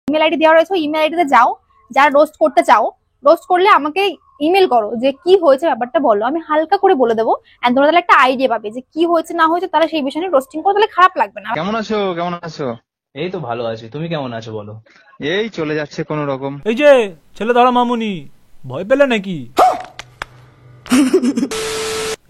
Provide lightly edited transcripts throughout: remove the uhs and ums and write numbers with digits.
Email ID দেওয়া রয়েছে, email আইডিতে যাও, যারা রোস্ট করতে চাও, রোস্ট করলে আমাকে ইমেল করো যে কি হয়েছে ব্যাপারটা বলো, আমি হালকা করে বলে দেবো, এন্ড তোমরা তাহলে একটা আইডিয়া পাবে যে কি হয়েছে না হয়েছে, তারা সেই বিষয়ে রোস্টিং করো, তাহলে খারাপ লাগবে না। কেমন আছো? কেমন আছো? এই তো ভালো আছি, তুমি কেমন আছো বলো? এই চলে যাচ্ছে কোন রকম। এই যে ছেলে ধরা মামুনি, ভয় পেলে নাকি?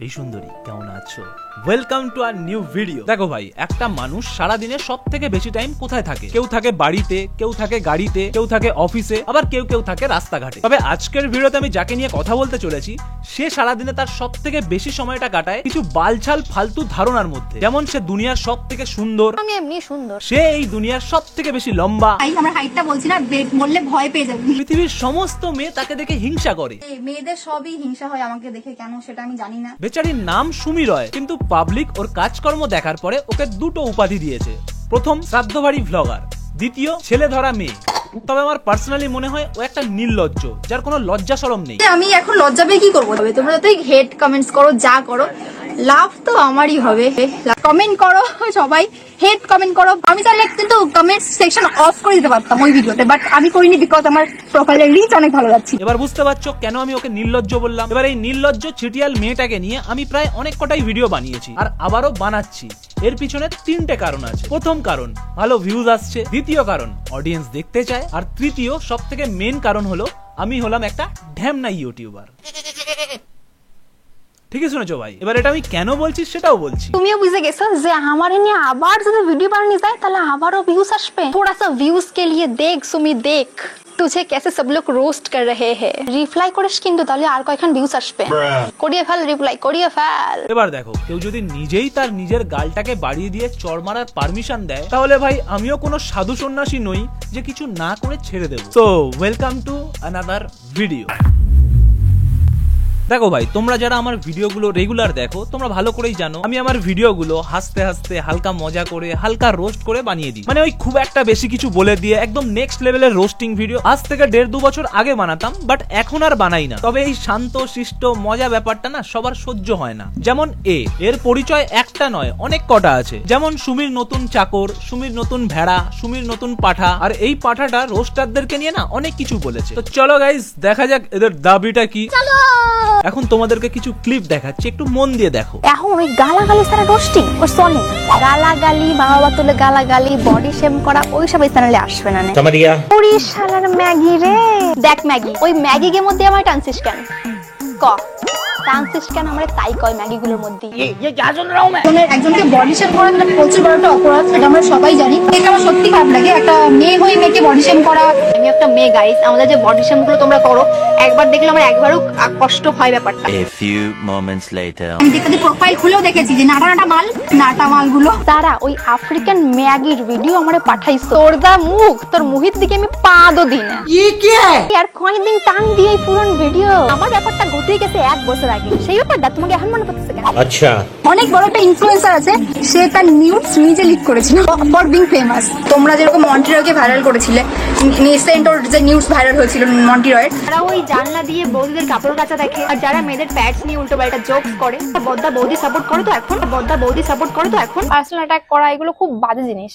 এই সুন্দরী কেমন আছো? Welcome to our new video. দেখো ভাই, একটা মানুষ সারাদিনে সব থেকে বেশি টাইম কোথায় থাকে? কেউ থাকে বাড়িতে, কেউ থাকে গাড়িতে, কেউ থাকে অফিসে, আবার কেউ কেউ থাকে রাস্তাঘাটে। তবে আজকের ভিডিওতে আমি যাকে নিয়ে কথা বলতে চলেছি, সে সারাদিনে তার সব থেকে বেশি সময়টা কাটায় কিছু বালছাল ফালতু ধারণার মধ্যে। যেমন সে দুনিয়ার সব থেকে সুন্দর, আমি এমনি সুন্দর, সে এই দুনিয়ার সব থেকে বেশি লম্বা, আমার হাইটটা বলছি না, বললে ভয় পেয়ে যাবে। পৃথিবীর সমস্ত মেয়ে তাকে দেখে হিংসা করে। মেয়েদের সবই হিংসা হয় আমাকে দেখে, কেন সেটা আমি জানি না। বেচারির নাম সুমি রয়, কিন্তু পাবলিক ওর কাজকর্ম দেখার পরে ওকে দুটো উপাধি দিয়েছে। প্রথম, শ্রাদ্ধবাড়ি ভ্লগার, দ্বিতীয়, ছেলে ধরা মেয়ে। তবে আমার পার্সোনালি মনে হয় ও একটা নির্লজ্জ, যার কোনো লজ্জা শরম নেই। আমি এখন লজ্জা পেয়ে কি করবো? তোমরা যতই হেড কমেন্টস করো, যা করো, লাভ তো আমারই হবে। কমেন্ট করো সবাই, হেড কমেন্ট করো। আমি চাইলে কিন্তু কমেন্ট সেকশন অফ করে দিতে পারতাম ওই ভিডিওতে, বাট আমি করিনি বিকজ আমার প্রোফাইলের রিচ অনেক ভালো যাচ্ছে। এবার বুঝতে পারছো কেন আমি ওকে নির্লজ্জ বললাম। এবার এই নির্লজ্জ চিটিয়াল মেয়েটাকে নিয়ে আমি প্রায় অনেক কটাই ভিডিও বানিয়েছি, আর আবারও বানাচ্ছি। এর পিছনে তিনটে কারণ আছে। প্রথম কারণ, ভালো ভিউজ আসছে। দ্বিতীয় কারণ, অডিয়েন্স দেখতে চায়। আর তৃতীয়, সব থেকে মেন কারণ হলো আমি হলাম একটা ঢ্যামনা ইউটিউবার। ঠিকই শুনেছো ভাই। এবার এটা আমি কেন বলছি সেটাও বলছি। তুমিও বুঝে গেছো যে আমার নিয়ে আবার যদি ভিডিও বানানো যায় তাহলে আবারও ভিউজ আসবে। थोड़ा सा व्यूज के लिए देख सुमी, देख तुझे कैसे सब लोग रोस्ट कर रहे हैं। রিপ্লাই করিস কিন্তু, তাহলে আর কয়খান ভিউজ আসবে। করিয়ে ফেল, রিপ্লাই করিয়ে ফেল। এবার দেখো, কেউ যদি নিজেই তার নিজের গালটাকে বাড়িয়ে দিয়ে চড় মারার পারমিশন দেয়, তাহলে ভাই আমিও কোনো সাধু সন্ন্যাসী নই যে কিছু না করে ছেড়ে দেবো। So welcome to another video. দেখো ভাই, তোমরা যারা আমার ভিডিওগুলো রেগুলার দেখো, তোমরা ভালো করেই জানো আমি আমার ভিডিওগুলো হাসতে হাসতে, হালকা মজা করে, হালকা রোস্ট করে বানিয়ে দিই। মানে ওই খুব একটা বেশি কিছু বলে দিয়ে একদম নেক্সট লেভেলের রোস্টিং ভিডিও আজ থেকে 1.5-2 বছর আগে বানাতাম, বাট এখন আর বানাই না। তবে এই শান্ত শিষ্ট মজা ব্যাপারটা না সবার সহ্য হয় না। যেমন এর পরিচয় একটা নয়, অনেক কটা আছে। যেমন সুমির নতুন চাকর, সুমির নতুন ভেড়া, সুমির নতুন পাঠা। আর এই পাঠাটা রোস্টারদেরকে নিয়ে না অনেক কিছু বলেছে। তো চলো গাইস, দেখা যাক এদের দাবিটা কি। এখন তোমাদেরকে কিছু ক্লিপ দেখাচ্ছি, একটু মন দিয়ে দেখো। এখন ওই গালাগালি সারা রোস্টিং ও চলে, গালাগালি, মা বাবা তুলে গালাগালি, বডি শেম করা, ওইসব এই চ্যানেলে আসবে না। ওরে শালার ম্যাগি রে, দেখ ম্যাগি, ওই ম্যাগি এর মধ্যে আমার টানছিস কেন? ক টানছিস কেন? আমরা তাই কই ম্যাগি গুলোর মধ্যে। একজনকে বডি শেম করা প্রচুর বড় একটা অপরাধ, এটা আমরা সবাই জানি। এটা আমার সত্যি খারাপ লাগে, একটা মেয়ে হয়ে মেয়েকে বডি শেম করা। আমি একটা মেয়ে গাইস, আমাদের যে বডি শেম গুলো তোমরা করো, একবার দেখলে আমার একবারও কষ্ট হয় ব্যাপারটা। A few moments later. আমি দেখতে প্রোফাইল খুলেও দেখেছি যে নাটা মালগুলো। তারা ওই আফ্রিকান ম্যাগির ভিডিও আমারে পাঠাইছো। তোর দা মুখ, তোর মুহিত দিকে আমি পাদও দিই না। আর কয়েকদিন টান দিয়ে পুরন ভিডিও। আমার ব্যাপারটা ঘটে গেছে 1 বছর আগে, সেই ব্যাপারটা তোমাকে এখন মনে পড়তেছে কেন? আচ্ছা, অনেক বড় একটা ইনফ্লুয়েন্সার আছে, সে তার নিউডস নিজে লিক করেছিল ফর বিং ফেমাস। তোমরা যেরকম মন্টি রয়কে ভাইরাল করেছিলে, নিসেন্টোর যে নিউডস ভাইরাল হয়েছিল মন্টি রয়ের, তারা ওই জানলা দিয়ে বৌদিদের কাপড় কাচা দেখে, আর যারা মেয়েদের প্যাডস নিয়ে উল্টো পাল্টা জোকস করে, বদ্দা বৌদি সাপোর্ট করে তো এখন, বদ্দা বৌদি সাপোর্ট করে তো এখন। পার্সোনাল অ্যাটাক করা এগুলো খুব বাজে জিনিস।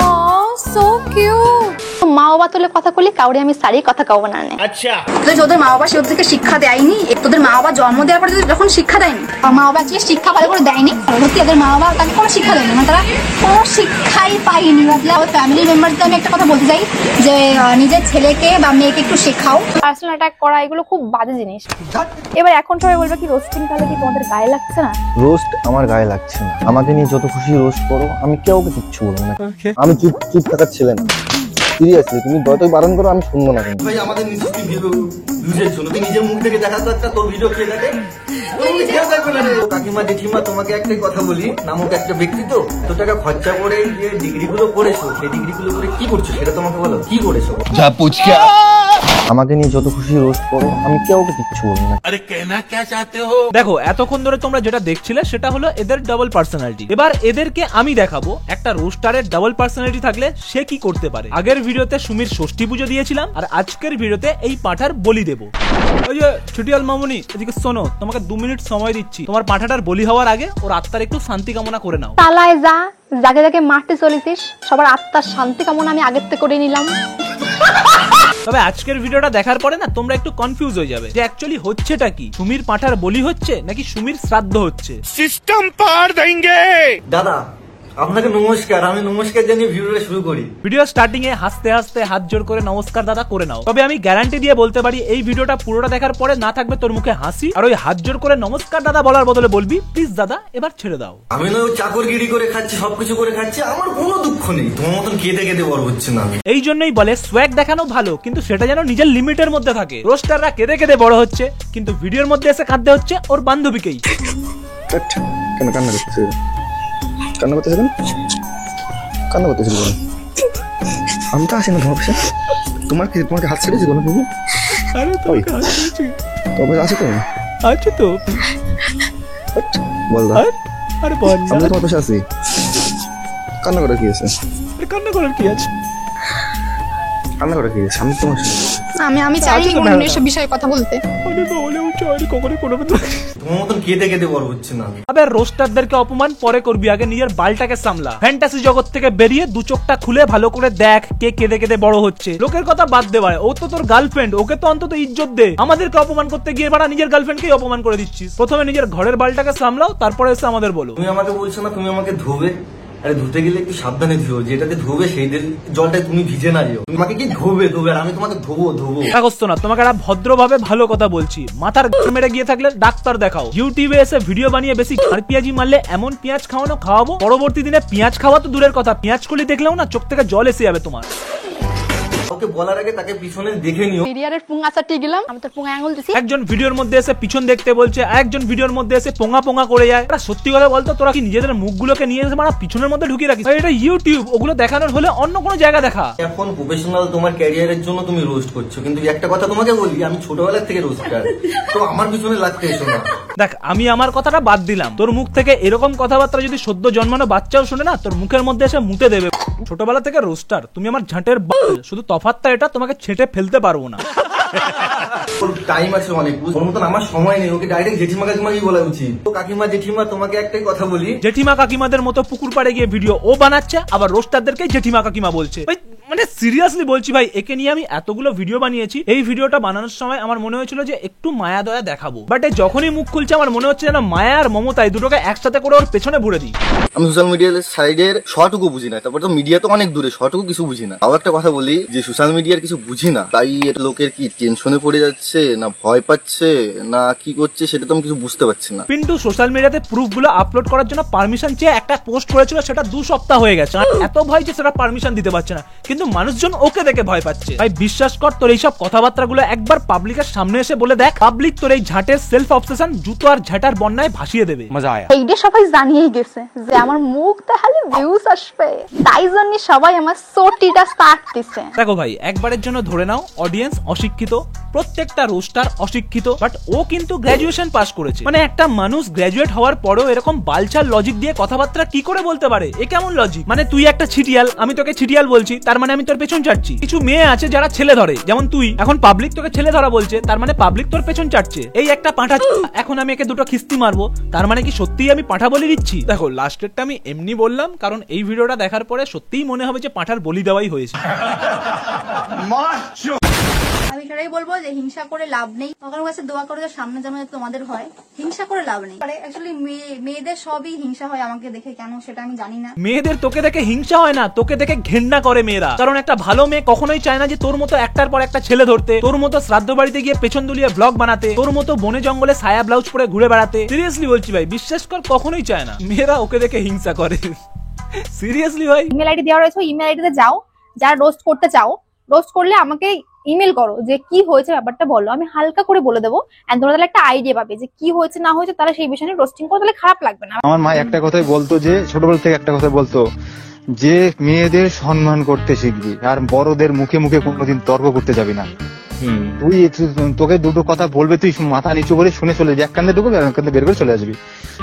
So cute. মা বাবা তুলে কথা কইলে কাউরে আমি সারি কথা কব না। আচ্ছা, তোদের মা বাবা সেও থেকে শিক্ষা দেয়নি, তোদের মা বাবা জন্ম দেওয়ার পরে যখন শিক্ষা দেয়নি, মা বাবা কি শিক্ষা ভালো করে দেয়নি? সত্যি ওদের মা বাবা তাকে কোনো শিক্ষা দেয়নি, মানে তারা কোনো শিক্ষাই পায়নি। ফ্যামিলি মেম্বারদের আমি একটা কথা বলতে চাই যে নিজের ছেলেকে বা মেয়েকে একটু শেখাও। পার্সোনাল অ্যাটাক করা এগুলো খুব বাজে জিনিস। এবার এখন সবাই বলবে কি রোস্টিং তাহলে কি তোমাদের গায়ে লাগছে না? রোস্ট আমার গায়ে লাগছে না। আমাকে নিয়ে যত খুশি রোস্ট করো, আমি কাউকে কিচ্ছু বলবো না। আমি চুপ থাকার ছেলে না। সিরিয়াসলি, তুমি যতই বারণ করো আমি শুনবো না। কিন্তু ভাই আমাদের নিজস্ব ভিউজের জন্য তুই নিজের মুখ থেকে দেখা তো একটা তোর ভিডিও খেয়ে দেখে কাকিমা জেঠিমা, তোমাকে একটাই কথা বলি, নামক একটা ব্যক্তি তো টাকা খরচা করে যে ডিগ্রি গুলো করেছো, সেই ডিগ্রি গুলো করে কি করছো সেটা তোমাকে বলো, কি করেছো? যা পুচকা, আমাকে নিয়ে যত খুশি রোস্ট করো, আমি কাউকে কিচ্ছু বলবো না। আরে কেনা কে চাতে হো? দেখো, এতক্ষণ ধরে তোমরা যেটা দেখছিলে সেটা হলো এদের ডাবল পার্সোনালিটি। এবার এদেরকে আমি দেখাবো একটা রোস্টারের ডাবল পার্সোনালিটি থাকলে সে কি করতে পারে। আগের ভিডিওতে সুমির ষষ্ঠী পুজো দিয়েছিলাম, আর আজকের ভিডিওতে এই পাঠার বলি দেবো। ওই যে ছুটিয়াল মামুনি, এদিকে শোনো, তোমাকে 2 মিনিট সময় দিচ্ছি। তোমার পাঠাটার বলি হওয়ার আগে ওর আত্মার একটু শান্তি কামনা করে নাও। তালায় যা, যাকে যাকে মারতে চলেছিস, সবার আত্মার শান্তি কামনা আমি আগের থেকে করে নিলাম। তবে আজকের ভিডিওটা দেখার পরে না তোমরা একটু কনফিউজ হয়ে যাবে যে অ্যাকচুয়ালি হচ্ছেটা কি, সুমির পাঁঠার বলি হচ্ছে নাকি সুমির শ্রাদ্ধ হচ্ছে। দাদা আপনাকে নমস্কার, আমি নমস্কার জানিয়ে ভিডিওটা শুরু করি। ভিডিও স্টার্টিং এ হাসতে হাসতে হাত জোর করে নমস্কার দাদা করে নাও। তবে আমি গ্যারান্টি দিয়ে বলতে পারি এই ভিডিওটা পুরোটা দেখার পরে না থাকবে তোর মুখে হাসি, আর ওই হাত জোর করে নমস্কার দাদা বলার বদলে বলবি প্লিজ দাদা এবার ছেড়ে দাও। আমি না ওই চাকরগিরি করে খাচ্ছি, সবকিছু করে খাচ্ছি, আমার কোনো দুঃখ নেই, তোমার মতন কেঁদে কেঁদে বড় হচ্ছে না আমি। এই জন্যই বলে সোয়াগ দেখানো ভালো, কিন্তু সেটা যেন নিজের লিমিটের মধ্যে থাকে। রোস্টাররা কেঁদে কেঁদে বড় হচ্ছে, কিন্তু ভিডিওর মধ্যে এসে কাঁদতে হচ্ছে ওর বান্ধবীকেই। কেন কান্না করতেছে? কান্না করতেছে কেন? কান্না করতেছিল কেন? আমি তো আসি না তোমার পাশে। তোমাকে হাত ছেড়েছি কোনো তুমি? আরে ওই তোমার পাশে আছে তো? আচ্ছা তো বল দা। আরে বল আমি তো তোমার পাশে আছি। কান্না করা কি আছে? কান্না করার কি আছে? কান্না করা কি আছে? আমি তোমার সাথে আমি চাই এসব বিষয়ে কথা বলতে। তোমার মতন কেঁদে কেঁদে বড় হচ্ছে না আমি। আবে রোস্টারদেরকে অপমান পরে করবি, আগে নিজের বালটাকে সামলা। ফ্যান্টাসি জগৎ থেকে বেরিয়ে দু চোখটা খুলে ভালো করে দেখ কে কেঁদে কেঁদে বড় হচ্ছে। লোকের কথা বাদ দে ভাই, ও তো তোর গার্লফ্রেন্ড, ওকে তো অন্তত ইজ্জত দে। আমাদেরকে অপমান করতে গিয়ে বাড়া নিজের গার্লফ্রেন্ডকেই অপমান করে দিচ্ছিস। প্রথমে নিজের ঘরের বালটাকে সামলাও, তারপরে এসে আমাদের বলো। তুমি আমাকে বলছো না তুমি আমাকে ধোবে? আরে ধুতে গেলে একটু সাবধানে ধুও, যেটাতে ধোবে সেই জলটায় তুমি ভিজে না যেও। তোমাকে কি ধোবে আর আমি তোমাকে ধোবো। রাগস্ত না, তোমাকে একটা ভদ্রভাবে ভালো কথা বলছি। মাথার মেরে গিয়ে থাকলে ডাক্তার দেখাও। ইউটিউবে এসে ভিডিও বানিয়ে বেশি আর পেঁয়াজি মারলে এমন পেঁয়াজ খাওয়াবো, পরবর্তী দিনে পেঁয়াজ খাওয়া তো দূরের কথা, পেঁয়াজ কলি দেখলেও না চোখ থেকে জল এসে যাবে তোমার। ওকে বলার আগে তাকে পিছনে দেখে নিও। পিরিয়ারের পুঙ্গা চাটি গেলাম, আমি তোর পুঙ্গা আঙুল দিছি। একজন ভিডিওর মধ্যে এসে পিছন দেখতে বলছে, একজন ভিডিওর মধ্যে এসে পোঙা পোঙা করে যায়। সত্যি কথা বলতো, তোরা কি নিজেদের মুখগুলোকে নিয়ে এসে মানে পিছনের মধ্যে ঢুকিয়ে রাখিস? এটা ইউটিউব, ওগুলো দেখানোর হলে অন্য কোনো জায়গা দেখা। এখন প্রফেশনাল তোমার ক্যারিয়ারের জন্য তুমি রোস্ট করছো, কিন্তু একটা কথা তোমাকে বলি, আমি ছোটবেলা থেকে রোস্টার, তো আমার পিছনে লাগতে এসো না। দেখ আমি আমার কথাটা বাদ দিলাম, তোর মুখ থেকে এরকম কথাবার্তা যদি সদ্য জন্মানো বাচ্চাও শুনে না, তোর মুখের মধ্যে এসে মুতে দেবে। ছোটবেলা থেকে রোস্টার, তুমি আমার ঝাঁটের বাল, শুধু তফাৎটা এটা তোমাকে ছেটে ফেলতে পারবো না। টাইম আছে অনেক, ওর মতন আমার সময় নেই। ওকে ডাইরেক্ট জেঠিমা কাকিমাকেই বলা উচিত। তো কাকিমা জেঠিমা তোমাকে একটাই কথা বলি, জেঠিমা কাকিমাদের মতো পুকুর পাড়ে গিয়ে ভিডিও ও বানাচ্ছে, আবার রোস্টারদেরকে জেঠিমা কাকিমা বলছে। মানে সিরিয়াসলি বলছি ভাই, একে নিয়ে আমি এতগুলো ভিডিও বানিয়েছি। এই ভিডিওটা বানানোর সময় আমার মনে হয়েছিল যে একটু মায়া দয়া দেখাবো, বাট যখনই মুখ খুলছে আমার মনে হচ্ছে যেন মায়া আর মমতা এই দুটোকে একসাথে করে ওর পেছনে ভরে দিই। আমি সোশ্যাল মিডিয়ার সাইডের শর্টটুকু বুঝি না, তারপর তো মিডিয়া তো অনেক দূরে, শর্টটুকু কিছু বুঝি না। আবার একটা কথা বলি যে সোশ্যাল মিডিয়ার কিছু বুঝি না, তাই লোকের কি টেনশনে পড়ে যাচ্ছে না ভয় পাচ্ছে না কি করছে সেটা তো আমি কিছু বুঝতে পারছি না। পিন্টু সোশ্যাল মিডিয়াতে প্রুফ গুলো আপলোড করার জন্য পারমিশন চেয়ে একটা পোস্ট করেছিল, সেটা 2 সপ্তাহ হয়ে গেছে। এত ভয় যে সেটা পারমিশন দিতে পারছে না, কিন্তু মানুষজন ওকে দেখে ভয় পাচ্ছে। ভাই বিশ্বাস কর, তোর এইসব কথাবার্তা গুলো একবার পাবলিকের সামনে এসে বলে দেখ, পাবলিক তোর এই ঝাঁটের সেলফ অবসেশন জুতো আর ঝাঁটার বন্যায় ভাসিয়ে দেবে। মজা আয়া। এইটা সবাই জানিয়েই গেছে যে আমার মুখ দেখালে ভিউজ আসবে, তাই জন্য সবাই আমার সোটিটা স্টার্ট দিছে। দেখো ভাই, একবারের জন্য ধরে নাও অডিয়েন্স অশিক্ষিত, প্রত্যেকটা রোস্টার অশিক্ষিত, বাট ও কিন্তু গ্র্যাজুয়েশন পাস করেছে। মানে একটা মানুষ গ্র্যাজুয়েট হওয়ার পরেও এরকম বালচাল লজিক দিয়ে কথাবার্তা কি করে বলতে পারে? এ কেমন লজিক? মানে তুই একটা ছিটিয়াল, আমি তোকে ছিটিয়াল বলছি, তার মানে আমি তোর পেছন চাটছি। কিছু মেয়ে আছে যারা ছেলে ধরে, যেমন তুই। এখন পাবলিক তোকে ছেলে ধরা বলছে, তার মানে পাবলিক তোর পেছন চাটছে। এই একটা পাঁঠা, এখন আমি একে দুটো খিস্তি মারবো, তার মানে কি সত্যিই আমি পাঁঠা বলি দিচ্ছি? দেখো লাস্টেরটা আমি এমনি বললাম কারণ এই ভিডিওটা দেখার পরে সত্যিই মনে হবে যে পাঁঠার বলি দেওয়াই হয়েছে। আমি সেটাই বলবো যে হিংসা করে লাভ নেই। ভগবানের কাছে দোয়া করে যে সামনে যেন তোমাদের হয়, হিংসা করে লাভ নেই। অ্যাকচুয়ালি মেয়েদের সবই হিংসা হয় আমাকে দেখে, কেন সেটা আমি জানি না। মেয়েদের তোকে দেখে হিংসা হয় না, তোকে দেখে ঘেন্না করে মেয়েরা। কারণ একটা ভালো মেয়ে কখনোই চায় না যে তোর মতো একটার পর একটা ছেলে ধরতে, তোর মতো শ্রাদ্ধ বাড়িতে গিয়ে পেছন দুলিয়ে ব্লগ বানাতে, তোর মতো বনে জঙ্গলে সায়া ব্লাউজ পরে ঘুরে বেড়াতে। সিরিয়াসলি বলছি ভাই, বিশ্বাস কর কখনোই চায় না। মেয়েরা ওকে দেখে হিংসা করে। সিরিয়াসলি ভাই। ইমেল আইডি দেওয়া রয়েছে, ইমেল আইডিতে যাও, যারা রোস্ট করতে চাও, রোস্ট করলে আমাকে ইমেল করো যে কি হয়েছে ব্যাপারটা বলো, আমি হালকা করে বলে দেবো। এন্ড তোমরা তাহলে একটা আইডিয়া পাবে যে কি হয়েছে না হয়েছে, তারা সেই বিষয়ে রোস্টিং করো, তাহলে খারাপ লাগবে না। আমার মা একটা কথাই বলতো, যে ছোটবেলা থেকে একটা কথা বলতো যে মেয়েদের সম্মান করতে শিখবি আর বড়দের মুখে মুখে কোনোদিন তর্ক করতে যাবি না। তুই তোকে দুটো কথা বলবে, তুই মাথা নিচু করে শুনে চলে যাবি, এক কান্দে ঢুকবে এক কান্দে বের করে চলে আসবি,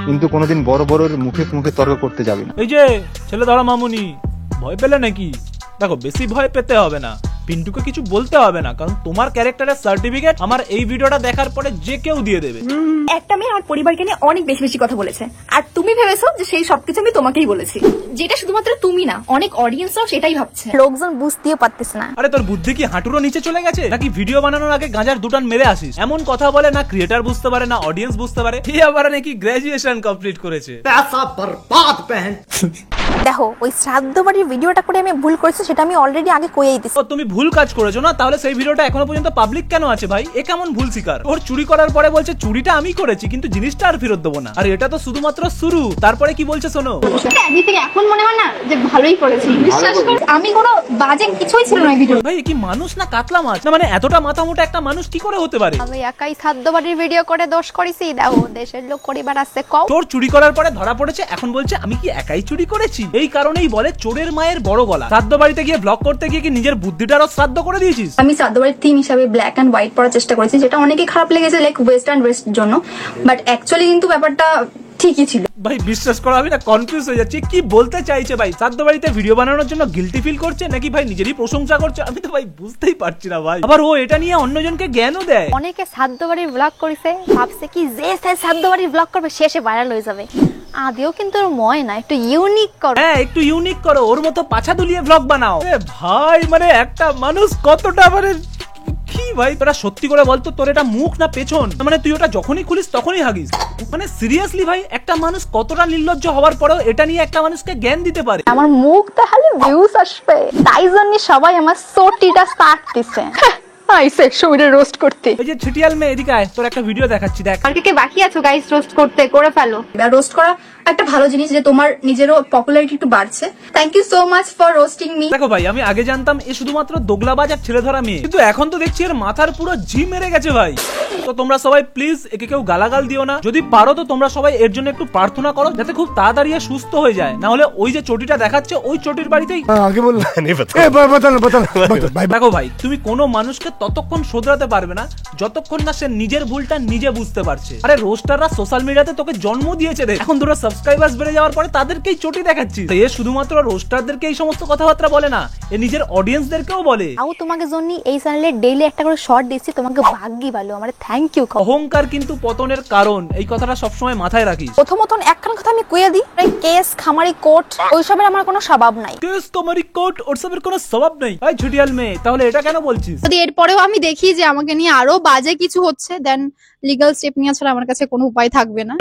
কিন্তু কোনোদিন বড় বড় মুখে মুখে তর্ক করতে যাবি না। এই যে ছেলে ধরা মামুনি, ভয় পেলে নাকি? দেখো বেশি ভয় পেতে হবে না, পিন্টুকে কিছু বলতে হবে না, কারণ তোমার ক্যারেক্টারের সার্টিফিকেট আমার এই ভিডিওটা দেখার পরে যে কেউ দিয়ে দেবে। একটা মেয়ে আমার পরিবারকে নিয়ে অনেক বেশি বেশি কথা বলেছে, আর তুমি ভেবেছো যে সেই সবকিছু আমি তোমাকেই বলেছি, যেটা শুধুমাত্র তুমি না, অনেক অডিয়েন্সরাও সেটাই ভাবছে। লোকজন বুঝতেও পারতেছে না। আরে তোর বুদ্ধি কি হাঁটুরও নিচে চলে গেছে নাকি? ভিডিও বানানোর আগে গাঁজার দুটান মেরে আসিস? এমন কথা বলে না ক্রিয়েটার বুঝতে পারে না অডিয়েন্স বুঝতে পারে। এই আবার নাকি গ্রাজুয়েশন কমপ্লিট করেছে। দেখো ওই শ্রাদ্ধ বাড়ির ভিডিওটা করে আমি ভুল করেছি, সেটা আমি অলরেডি আগে কইয়েই দিছি। ও তুমি ভুল কাজ করেছো না? তাহলে সেই ভিডিওটা এখনো পর্যন্ত পাবলিক কেন আছে ভাই? এ কেমন ভুল শিকার? ওর চুরি করার পরে বলছে চুরিটা আমি করেছি কিন্তু জিনিসটা আর ফেরত দেবো না। আর এটা তো শুধুমাত্র শুরু, তারপরে কি বলছে শোনো। আগে থেকে এখন মনে হয় না যে ভালোই করেছি, বিশ্বাস কর আমি কোনো বাজে কিছুই ছিল না ভিডিও। ভাই কি মানুষ না কাতলা মাছ? না মানে এতটা মাথা মোটা একটা মানুষ কি করে হতে পারে? আমি একাই শ্রাদ্ধ বাড়ির ভিডিও করে দোষ করেছি, দেখো দেশের লোক করিবার আছে কও। চোর চুরি করার পরে ধরা পড়েছে, এখন বলছে আমি কি একাই চুরি করেছি? এই কারণেই বলে চোরের মায়ের বড় গলা। শ্রাদ্ধ বাড়িতে গিয়ে ব্লগ করতে গিয়ে কি নিজের বুদ্ধিটারও শ্রাদ্ধ করে দিয়েছিস? আমি শ্রাদ্ধ বাড়ির থিম হিসাবে ব্ল্যাক এন্ড হোয়াইট পরার চেষ্টা করেছি, যেটা অনেকে খারাপ লেগেছে লাইক ওয়েস্ট এন্ড ওয়েস্ট জন্য, বাট অ্যাকচুয়ালি কিন্তু ব্যাপারটা ঠিকই ছিল। ভাই বিশ্বাস করো আমি না কনফিউজ হয়ে যাচ্ছি, কি বলতে চাইছে ভাই? শ্রাদ্ধ বাড়িতে ভিডিও বানানোর জন্য গিল্টি ফিল করছে নাকি ভাই নিজেরই প্রশংসা করছে? আমি তো ভাই বুঝতেই পারছি না ভাই। আবার ও এটা নিয়ে অন্যজনকে জ্ঞানও দেয়। অনেকে শ্রাদ্ধ বাড়ির ব্লগ করেছে, ভাবছে কি যে শ্রাদ্ধ বাড়ির ব্লগ করবে শেষে ভাইরাল হয়ে যাবে। আদেও কিন্তু ওর ময় না, একটু ইউনিক করো। হ্যাঁ একটু ইউনিক করো, ওর মতো পাছা দুলিয়ে ব্লগ বানাও। এ ভাই মানে একটা মানুষ কতটা মানে কি ভাই? তোরা সত্যি করে বলতো তোর এটা মুখ না পেছন? মানে তুই ওটা যখনই খুলিস তখনই হাগিস। মানে সিরিয়াসলি ভাই একটা মানুষ কতটা নির্লজ্জ হওয়ার পরেও এটা নিয়ে একটা মানুষকে জ্ঞান দিতে পারে? আমার মুখ দেখালে ভিউজ আসবে, তাই জন্য সবাই আমার সোটিটা স্টার্ট দিছে। আইসে ছবিটা রোস্ট করতে। এই যে ছিটিয়াল মেয়ে এদিকে আয়, তোর একটা ভিডিও দেখাচ্ছি দেখ। আর কে বাকি আছো গাইস রোস্ট করতে? করে ফেলো। রোস্ট করা একটা ভালো জিনিস, যে তোমার নিজেরও পপুলারিটি একটু বাড়ছে। Thank you so much for roasting me. দেখো ভাই আমি আগে জানতাম এ শুধুমাত্র দোগলাবাজ আর ছেলে ধরা মেয়ে, কিন্তু এখন তো দেখছি এর মাথার পুরো জি মেরে গেছে ভাই। তো তোমরা সবাই প্লিজ একে কেউ গালাগাল দিও না, যদি পারো তো তোমরা সবাই এর জন্য একটু প্রার্থনা করো যাতে খুব তাড়াতাড়ি সুস্থ হয়ে যায়, না হলে ওই যে চটিটা দেখাচ্ছে ওই চটির বাড়িতেই আগে বল। দেখো ভাই তুমি কোনো মানুষকে ততক্ষণ শোধরাতে পারবে না যতক্ষণ না সে নিজের ভুলটা নিজে বুঝতে পারছে। আরে রোস্টাররা সোশ্যাল মিডিয়াতে তোকে জন্ম দিয়েছে রে, এখন ধরো সাবস্ক্রাইবার্স বেড়ে যাওয়ার পরে তাদেরকেই চটি দেখাচ্ছি। এ শুধুমাত্র রোস্টারদেরকে এই সমস্ত কথাবার্তা বলে না, এ নিজের অডিয়েন্সদেরকেও বলে। আও তোমাকে জন্য এই চ্যানেলে ডেইলি একটা করে শর্ট দিচ্ছি, তোমাকে ভাগ্যি ভালো, আমার থ্যাংক ইউ। অহংকার কিন্তু পতনের কারণ, এই কথাটা সবসময় মাথায় রাখিস। প্রথমত একখান কথা আমি কইয়া দিই, কেস খামারি কোর্ট ওইসবের আমার কোনো স্বভাব নাই। কেস খামারি কোর্ট ওসবের কোনো স্বভাব নেই। এই ঝুটিয়াল মেয়ে তাহলে এটা কেন বলছিস? যদি এরপরেও আমি দেখি যে আমাকে নিয়ে আরো বাজে কিছু হচ্ছে, দেন লিগ্যাল স্টেপ নেওয়া ছাড়া আমার কাছে কোনো উপায় থাকবে না।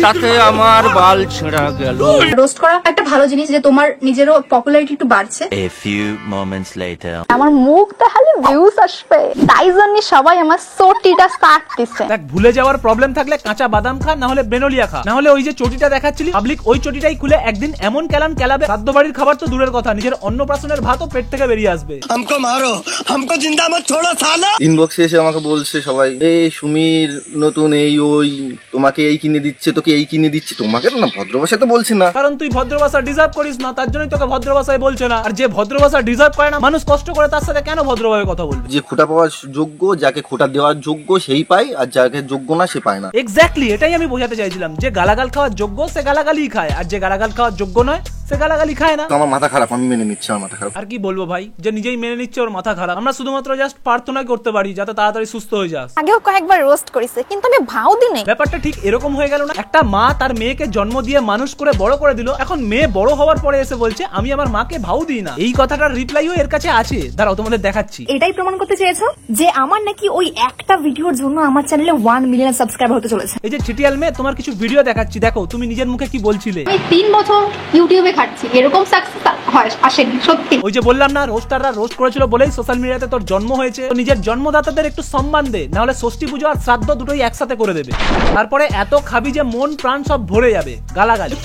তাতে আমার বাল ছেঁড়া গেল। রোস্ট করা একটা ভালো জিনিস, যে তোমার নিজেরও পপুলারিটি একটু বাড়ছে। A few moments later. আমার মুখ দেখালে ভিউজ আসবে, তাই জন্য সবাই আমার সোটিটা স্টার্ট দিছে। দেখ ভুলে যাওয়ার প্রবলেম থাকলে কাঁচা বাদাম খা, না হলে ব্রেনোলিয়া খা, না হলে ওই যে চটিটা দেখাচ্ছিলি পাবলিক ওই চটিটাই খুলে একদিন এমন কেলান কেলাবে, শ্রাদ্ধ বাড়ির খাবার তো দূরের কথা, নিজের অন্নপ্রাশনের ভাতও পেট থেকে বেরিয়ে আসবে। हमको मारो, हमको जिंदा मत छोड़ो साला। ইনবক্সে এসে আমাকে বলছে সবাই, এই সুমির নতুন এই ওই তোমাকে এই কিনে দিচ্ছে, তোকে এই কিনে দিচ্ছে। তোমাকে তো না ভদ্র ভাষায় তো বলছি না, কারণ তুই ভদ্র ভাষা ডিজার্ভ করিস না, তার জন্যই তোকে ভদ্র ভাষায় বলছে না। আর যে ভদ্র ভাষা ডিজার্ভ করে না, মানুষ কষ্ট করে তার সাথে কেন ভদ্রভাবে কথা বলবে? যে খোটা পাওয়ার যোগ্য, যাকে খোটা দেওয়ার যোগ্য সেই পায়, আর যাকে যোগ্য না সে পায় না। এক্স্যাক্টলি এটাই আমি বোঝাতে চাইছিলাম, যে গালাগাল খাওয়ার যোগ্য সে গালাগালই খায়, আর যে গালাগাল খাওয়ার যোগ্য নয় সে গালাগালি খায় না। তো আমার মাথা খারাপ, আমি মেনে নিচ্ছি আমার মাথা খারাপ। আর কি বলবো ভাই, যে নিজেই মেনে নিচ্ছে ওর মাথা খারাপ। আমরা শুধুমাত্র জাস্ট প্রার্থনা করতে পারি যাতে তাড়াতাড়ি সুস্থ হয়ে যাস। আগেও কয়েকবার রোস্ট করেছে কিন্তু আমি ভাও দিই নাই। ব্যাপারটা ঠিক এরকম হয়ে গেল না, একটা মা তার মেয়েকে জন্ম দিয়ে মানুষ করে বড় করে দিল, এখন মেয়ে বড় হওয়ার পরে এসে বলছে আমি আমার মাকে ভাও দিই না। এই কথাটার রিপ্লাইও এর কাছে আছে, দাঁড়াও তোমাদের দেখাচ্ছি। এটাই প্রমাণ করতে চেয়েছো যে আমার নাকি ওই একটা ভিডিওর জন্য আমার চ্যানেলে 1 মিলিয়ন সাবস্ক্রাইবার হতে চলেছে। এই যে ছিটিয়াল মেয়ে তোমার কিছু ভিডিও দেখাচ্ছি, দেখো তুমি নিজের মুখে কি বলছিলে। আমি 3 বছর ইউটিউবে খাটছি, এরকম সাকসেস হয় আসেনি সত্যি। ওই যে বললাম না রোস্টাররা রোস্ট করেছিল বলেই সোশ্যাল মিডিয়াতে তোর জন্ম হয়েছে। তো নিজের জন্মদাতাদের একটু সম্মান দে, না হলে ষষ্ঠী পুজো আর শ্রাদ্ধ দুটোই একসাথে করে দেবে, তারপরে এত খাবি যে মন প্রাণ সব ভরে যাবে গালাগালি।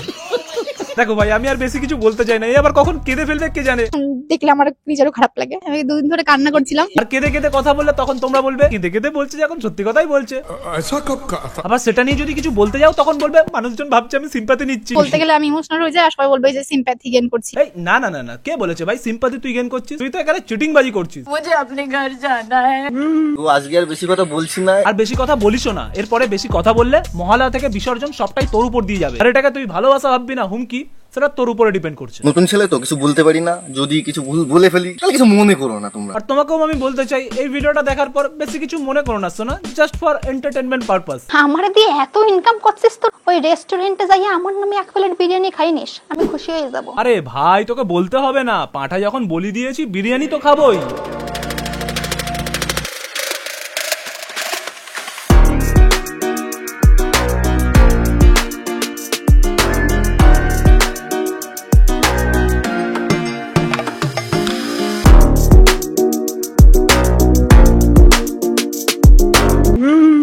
দেখো ভাই আমি আর বেশি কিছু বলতে চাই না, এই আবার কখন কেঁদে ফেলবে কে জানে। দেখলে আমার নিজেরও খারাপ লাগে, আমি 2 দিন ধরে কান্না করছিলাম। আর কেঁদে কেঁদে কথা বললে তখন তোমরা বলবে কেঁদে কেঁদে বলছে, যখন সত্যি কথাই বলছে। আবার সেটা নিয়ে যদি কিছু বলতে যাও তখন বলবে মানুষজন ভাবছে আমি সিম্পাথি নিচ্ছি। বলতে গেলে আমি ইমোশনাল হয়ে যাই, আর সবাই বলবে যে সিম্প্যাথি গেইন করছি। এই না না না না, কে বলেছে ভাই সিম্পাথি তুই গেইন করছিস? তুই তো এখানে চিটিং বাজি করছিস। মুঝে अपने घर जाना है। তো আজকে আর বেশি কথা বলছি না। আর বেশি কথা বলিসও না, এরপরে বেশি কথা বললে মহালয়া থেকে বিসর্জন সবটাই তোর উপর দিয়ে যাবে। আর এটাকে তুই ভালোবাসা ভাববি না হুমকি, সেটা তোর উপরে ডিপেন্ড করছে। নতুন ছেলে তো কিছু বলতে পারি না, যদি কিছু ভুল বলে ফেলি তাহলে কিছু মনে করো না তোমরা। আর তোমাকেও আমি বলতে চাই, এই ভিডিওটা দেখার পর বেশি কিছু মনে করো না, শোনা, জাস্ট ফর এন্টারটেনমেন্ট পারপাস। আমার দিয়ে এত ইনকাম করছিস তো ওই রেস্টুরেন্টে যাই আমার নামে এক প্লেট বিরিয়ানি খাই নিস, আমি খুশি হয়ে যাব। আরে ভাই তোকে বলতে হবে না, পাঁঠা যখন বলি দিয়েছি বিরিয়ানি তো খাবোই।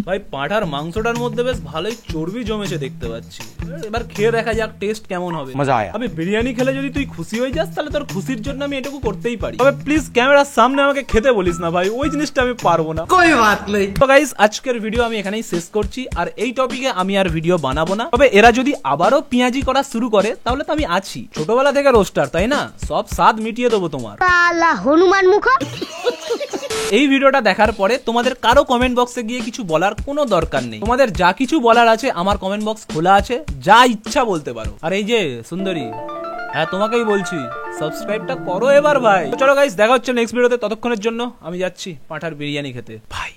ভাই পাঁঠার মাংসটার মধ্যে বেশ ভালোই চর্বি জমেছে দেখতে পাচ্ছি। এবার খেয়ে দেখা যাক টেস্ট কেমন হবে। মজা আয়া। আমি বিরিয়ানি খেলে যদি তুই খুশি হয়ে যাস তাহলে তোর খুশির জন্য আমি এটুকু করতেই পারি। তবে প্লিজ ক্যামেরার সামনে আমাকে খেতে বলিস না ভাই, ওই জিনিসটা আমি পারবো না। कोई बात नहीं। তো গাইস আজকের ভিডিও আমি এখানেই শেষ করছি, আর এই টপিকে আমি আর ভিডিও বানাবো না। তবে এরা যদি আবারও পেঁয়াজি করা শুরু করে তাহলে তো আমি আছি, ছোটবেলা থেকে রোস্টার তাই না, সব স্বাদ মিটিয়ে দেবো তোমার। হনুমান মুখ। এই ভিডিওটা দেখার পরে তোমাদের কারো কমেন্ট বক্সে গিয়ে কিছু বলার কোনো দরকার নেই। তোমাদের যা কিছু বলার আছে আমার কমেন্ট বক্স খোলা আছে, যা ইচ্ছা বলতে পারো। আর এই যে সুন্দরী, হ্যাঁ তোমাকেই বলছি, সাবস্ক্রাইবটা করো এবার ভাই। তো চলো গাইস দেখা হচ্ছে নেক্সট ভিডিওতে, ততক্ষণের জন্য আমি যাচ্ছি পাঁঠার বিরিয়ানি খেতে। ভাই